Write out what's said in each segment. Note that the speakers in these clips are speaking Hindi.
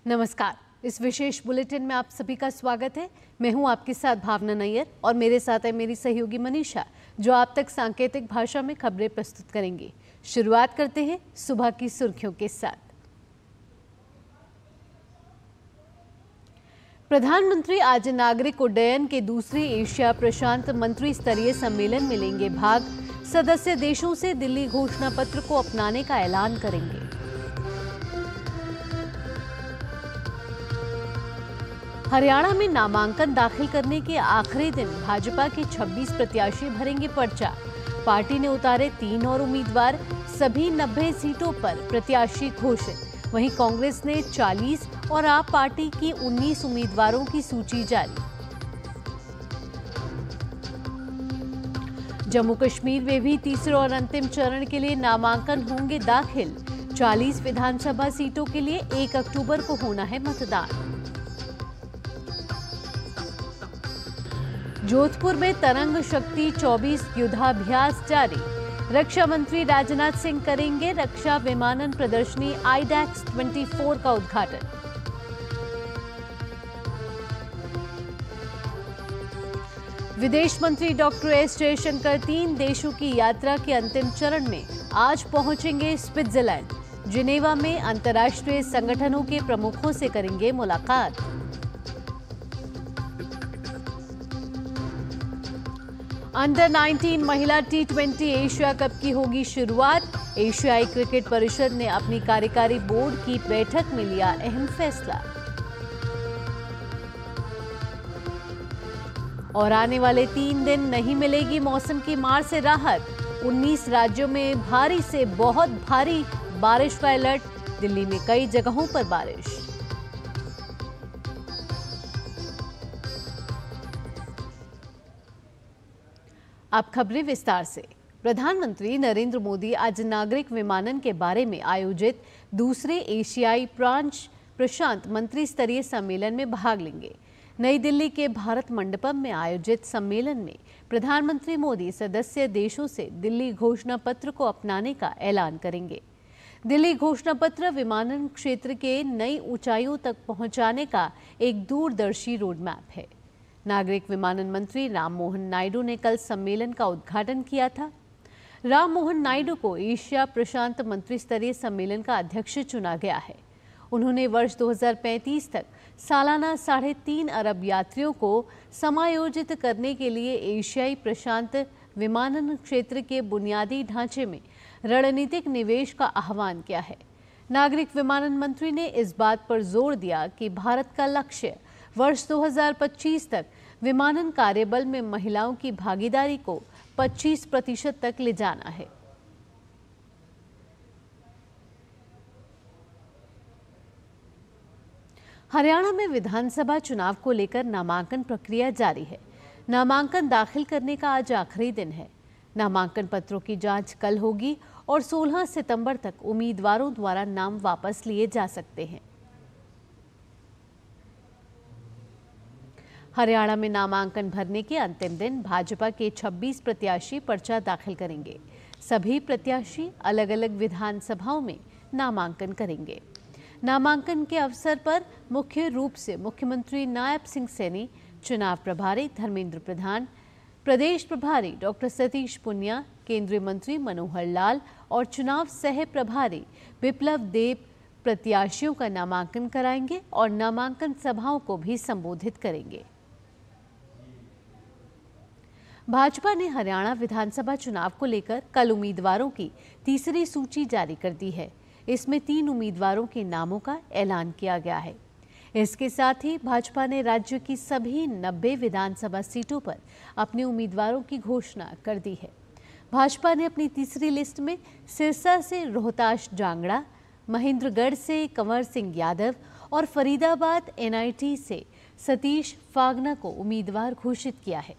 नमस्कार। इस विशेष बुलेटिन में आप सभी का स्वागत है। मैं हूं आपके साथ भावना नैयर और मेरे साथ है मेरी सहयोगी मनीषा, जो आप तक सांकेतिक भाषा में खबरें प्रस्तुत करेंगी। शुरुआत करते हैं सुबह की सुर्खियों के साथ। प्रधानमंत्री आज नागरिक उड्डयन के दूसरे एशिया प्रशांत मंत्री स्तरीय सम्मेलन में लेंगे भाग। सदस्य देशों से दिल्ली घोषणा पत्र को अपनाने का ऐलान करेंगे। हरियाणा में नामांकन दाखिल करने के आखिरी दिन भाजपा के 26 प्रत्याशी भरेंगे पर्चा। पार्टी ने उतारे 3 और उम्मीदवार, सभी 90 सीटों पर प्रत्याशी घोषित। वहीं कांग्रेस ने 40 और आप पार्टी की 19 उम्मीदवारों की सूची जारी। जम्मू कश्मीर में भी तीसरे और अंतिम चरण के लिए नामांकन होंगे दाखिल। 40 विधानसभा सीटों के लिए 1 अक्टूबर को होना है मतदान। जोधपुर में तरंग शक्ति 24 युद्धाभ्यास जारी। रक्षा मंत्री राजनाथ सिंह करेंगे रक्षा विमानन प्रदर्शनी आईडैक्स 24 का उद्घाटन। विदेश मंत्री डॉक्टर एस जयशंकर 3 देशों की यात्रा के अंतिम चरण में आज पहुंचेंगे स्विट्जरलैंड। जिनेवा में अंतर्राष्ट्रीय संगठनों के प्रमुखों से करेंगे मुलाकात। अंडर 19 महिला T20 एशिया कप की होगी शुरुआत। एशियाई क्रिकेट परिषद ने अपनी कार्यकारी बोर्ड की बैठक में लिया अहम फैसला। और आने वाले 3 दिन नहीं मिलेगी मौसम की मार से राहत। 19 राज्यों में भारी से बहुत भारी बारिश का अलर्ट। दिल्ली में कई जगहों पर बारिश। अब खबरें विस्तार से। प्रधानमंत्री नरेंद्र मोदी आज नागरिक विमानन के बारे में आयोजित दूसरे एशियाई प्रशांत मंत्री स्तरीय सम्मेलन में भाग लेंगे। नई दिल्ली के भारत मंडपम में आयोजित सम्मेलन में प्रधानमंत्री मोदी सदस्य देशों से दिल्ली घोषणा पत्र को अपनाने का ऐलान करेंगे। दिल्ली घोषणा पत्र विमानन क्षेत्र के नई ऊंचाइयों तक पहुंचाने का एक दूरदर्शी रोडमैप है। नागरिक विमानन मंत्री राम मोहन नायडू ने कल सम्मेलन का उद्घाटन किया था। राम मोहन नायडू को एशिया प्रशांत मंत्री स्तरीय सम्मेलन का अध्यक्ष चुना गया है। उन्होंने वर्ष 2035 तक सालाना 3.5 अरब यात्रियों को समायोजित करने के लिए एशियाई प्रशांत विमानन क्षेत्र के बुनियादी ढांचे में रणनीतिक निवेश का आह्वान किया है। नागरिक विमानन मंत्री ने इस बात पर जोर दिया कि भारत का लक्ष्य वर्ष 2025 तक विमानन कार्यबल में महिलाओं की भागीदारी को 25% तक ले जाना है। हरियाणा में विधानसभा चुनाव को लेकर नामांकन प्रक्रिया जारी है। नामांकन दाखिल करने का आज आखिरी दिन है। नामांकन पत्रों की जांच कल होगी और 16 सितंबर तक उम्मीदवारों द्वारा नाम वापस लिए जा सकते हैं। हरियाणा में नामांकन भरने के अंतिम दिन भाजपा के 26 प्रत्याशी पर्चा दाखिल करेंगे। सभी प्रत्याशी अलग अलग विधानसभाओं में नामांकन करेंगे। नामांकन के अवसर पर मुख्य रूप से मुख्यमंत्री नायब सिंह सैनी, चुनाव प्रभारी धर्मेंद्र प्रधान, प्रदेश प्रभारी डॉक्टर सतीश पुनिया, केंद्रीय मंत्री मनोहर लाल और चुनाव सह प्रभारी विप्लव देव प्रत्याशियों का नामांकन कराएंगे और नामांकन सभाओं को भी संबोधित करेंगे। भाजपा ने हरियाणा विधानसभा चुनाव को लेकर कल उम्मीदवारों की तीसरी सूची जारी कर दी है। इसमें 3 उम्मीदवारों के नामों का ऐलान किया गया है। इसके साथ ही भाजपा ने राज्य की सभी 90 विधानसभा सीटों पर अपने उम्मीदवारों की घोषणा कर दी है। भाजपा ने अपनी तीसरी लिस्ट में सिरसा से रोहताश जांगड़ा, महेंद्रगढ़ से कंवर सिंह यादव और फरीदाबाद NIT से सतीश फागना को उम्मीदवार घोषित किया है।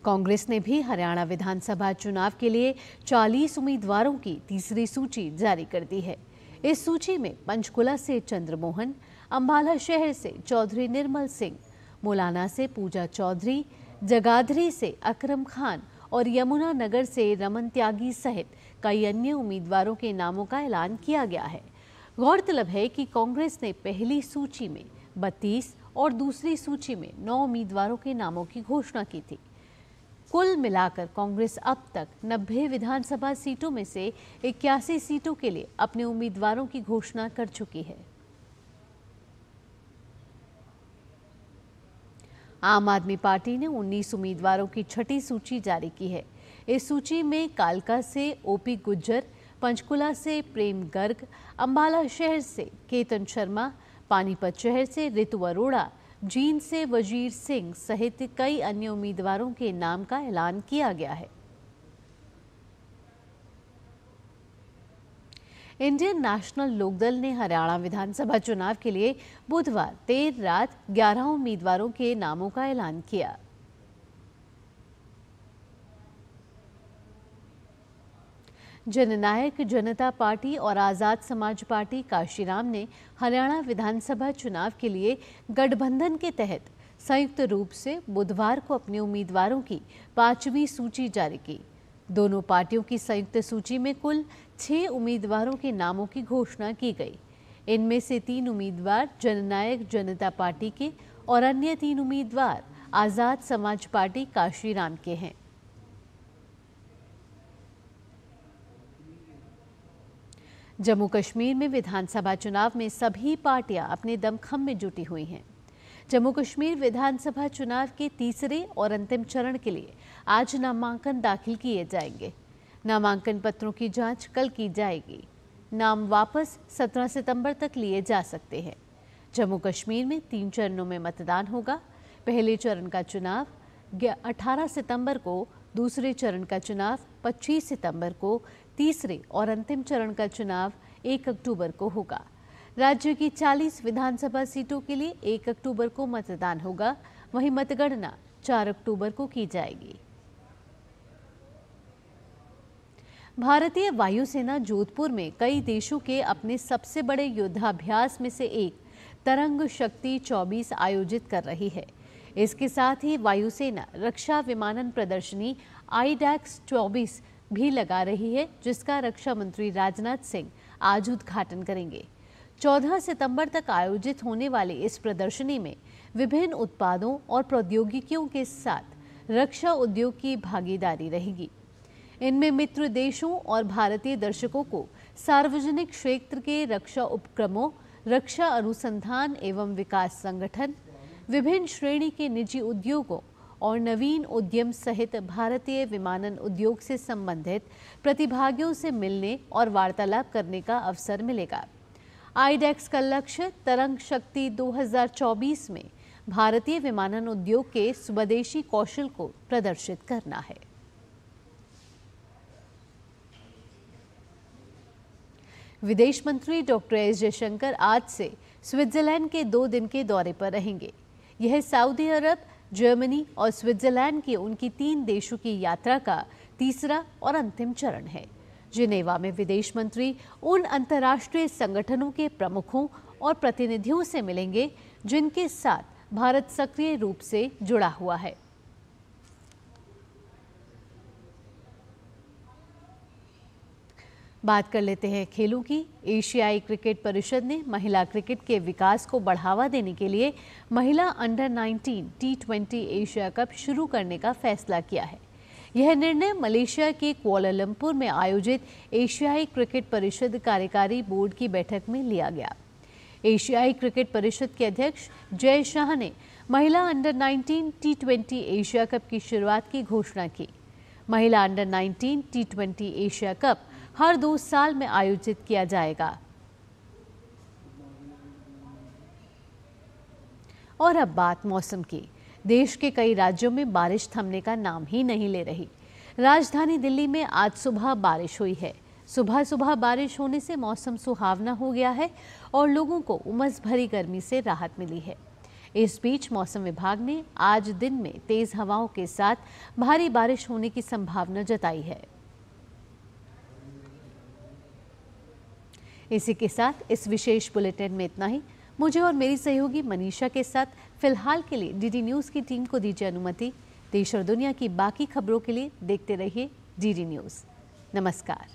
कांग्रेस ने भी हरियाणा विधानसभा चुनाव के लिए 40 उम्मीदवारों की तीसरी सूची जारी कर दी है। इस सूची में पंचकुला से चंद्रमोहन, अंबाला शहर से चौधरी निर्मल सिंह, मुलाना से पूजा चौधरी, जगाधरी से अकरम खान और यमुनानगर से रमन त्यागी सहित कई अन्य उम्मीदवारों के नामों का ऐलान किया गया है। गौरतलब है कि कांग्रेस ने पहली सूची में 32 और दूसरी सूची में 9 उम्मीदवारों के नामों की घोषणा की थी। कुल मिलाकर कांग्रेस अब तक 90 विधानसभा सीटों में से 81 सीटों के लिए अपने उम्मीदवारों की घोषणा कर चुकी है। आम आदमी पार्टी ने 19 उम्मीदवारों की छठी सूची जारी की है। इस सूची में कालका से ओपी गुज्जर, पंचकुला से प्रेम गर्ग, अंबाला शहर से केतन शर्मा, पानीपत शहर से रितु अरोड़ा, जींद से वजीर सिंह सहित कई अन्य उम्मीदवारों के नाम का ऐलान किया गया है। इंडियन नेशनल लोकदल ने हरियाणा विधानसभा चुनाव के लिए बुधवार देर रात 11 उम्मीदवारों के नामों का ऐलान किया। जननायक जनता पार्टी और आजाद समाज पार्टी काशीराम ने हरियाणा विधानसभा चुनाव के लिए गठबंधन के तहत संयुक्त रूप से बुधवार को अपने उम्मीदवारों की 5वीं सूची जारी की। दोनों पार्टियों की संयुक्त सूची में कुल 6 उम्मीदवारों के नामों की घोषणा की गई। इनमें से 3 उम्मीदवार जननायक जनता पार्टी के और अन्य 3 उम्मीदवार आजाद समाज पार्टी काशीराम के हैं। जम्मू कश्मीर में विधानसभा चुनाव में सभी पार्टियां अपने दमखम में जुटी हुई हैं। जम्मू कश्मीर विधानसभा चुनाव के तीसरे और अंतिम चरण के लिए आज नामांकन दाखिल किए जाएंगे। नामांकन पत्रों की जांच कल की जाएगी। नाम वापस 17 सितंबर तक लिए जा सकते हैं। जम्मू कश्मीर में 3 चरणों में मतदान होगा। पहले चरण का चुनाव 18 सितंबर को, दूसरे चरण का चुनाव 25 सितंबर को, तीसरे और अंतिम चरण का चुनाव 1 अक्टूबर को होगा। राज्य की 40 विधानसभा सीटों के लिए 1 अक्टूबर को मतदान होगा। वहीं मतगणना 4 अक्टूबर को की जाएगी। भारतीय वायुसेना जोधपुर में कई देशों के अपने सबसे बड़े युद्धाभ्यास में से एक तरंग शक्ति 24 आयोजित कर रही है। इसके साथ ही वायुसेना रक्षा विमानन प्रदर्शनी आईडैक्स 24 भी लगा रही है, जिसका रक्षा मंत्री राजनाथ सिंह आज उद्घाटन करेंगे। 14 सितंबर तक आयोजित होने वाले इस प्रदर्शनी में विभिन्न उत्पादों और प्रौद्योगिकियों के साथ रक्षा उद्योग की भागीदारी रहेगी। इनमें मित्र देशों और भारतीय दर्शकों को सार्वजनिक क्षेत्र के रक्षा उपक्रमों, रक्षा अनुसंधान एवं विकास संगठन, विभिन्न श्रेणी के निजी उद्योगों और नवीन उद्यम सहित भारतीय विमानन उद्योग से संबंधित प्रतिभागियों से मिलने और वार्तालाप करने का अवसर मिलेगा। आईडैक्स का लक्ष्य तरंग शक्ति 2024 में भारतीय विमानन उद्योग के स्वदेशी कौशल को प्रदर्शित करना है। विदेश मंत्री डॉक्टर एस जयशंकर आज से स्विट्जरलैंड के 2 दिन के दौरे पर रहेंगे। यह सऊदी अरब, जर्मनी और स्विट्जरलैंड की उनकी 3 देशों की यात्रा का तीसरा और अंतिम चरण है। जिनेवा में विदेश मंत्री उन अंतर्राष्ट्रीय संगठनों के प्रमुखों और प्रतिनिधियों से मिलेंगे जिनके साथ भारत सक्रिय रूप से जुड़ा हुआ है। बात कर लेते हैं खेलों की। एशियाई क्रिकेट परिषद ने महिला क्रिकेट के विकास को बढ़ावा देने के लिए महिला अंडर 19 T20 एशिया कप शुरू करने का फैसला किया है। यह निर्णय मलेशिया के कुआलालंपुर में आयोजित एशियाई क्रिकेट परिषद कार्यकारी बोर्ड की बैठक में लिया गया। एशियाई क्रिकेट परिषद के अध्यक्ष जय शाह ने महिला अंडर 19 T20 एशिया कप की शुरुआत की घोषणा की। महिला अंडर 19 T20 एशिया कप हर 2 साल में आयोजित किया जाएगा। और अब बात मौसम की। देश के कई राज्यों में बारिश थमने का नाम ही नहीं ले रही। राजधानी दिल्ली में आज सुबह बारिश हुई है। सुबह सुबह बारिश होने से मौसम सुहावना हो गया है और लोगों को उमस भरी गर्मी से राहत मिली है। इस बीच मौसम विभाग ने आज दिन में तेज हवाओं के साथ भारी बारिश होने की संभावना जताई है। इसी के साथ इस विशेष बुलेटिन में इतना ही। मुझे और मेरी सहयोगी मनीषा के साथ फिलहाल के लिए डीडी न्यूज़ की टीम को दीजिए अनुमति। देश और दुनिया की बाकी खबरों के लिए देखते रहिए डीडी न्यूज़। नमस्कार।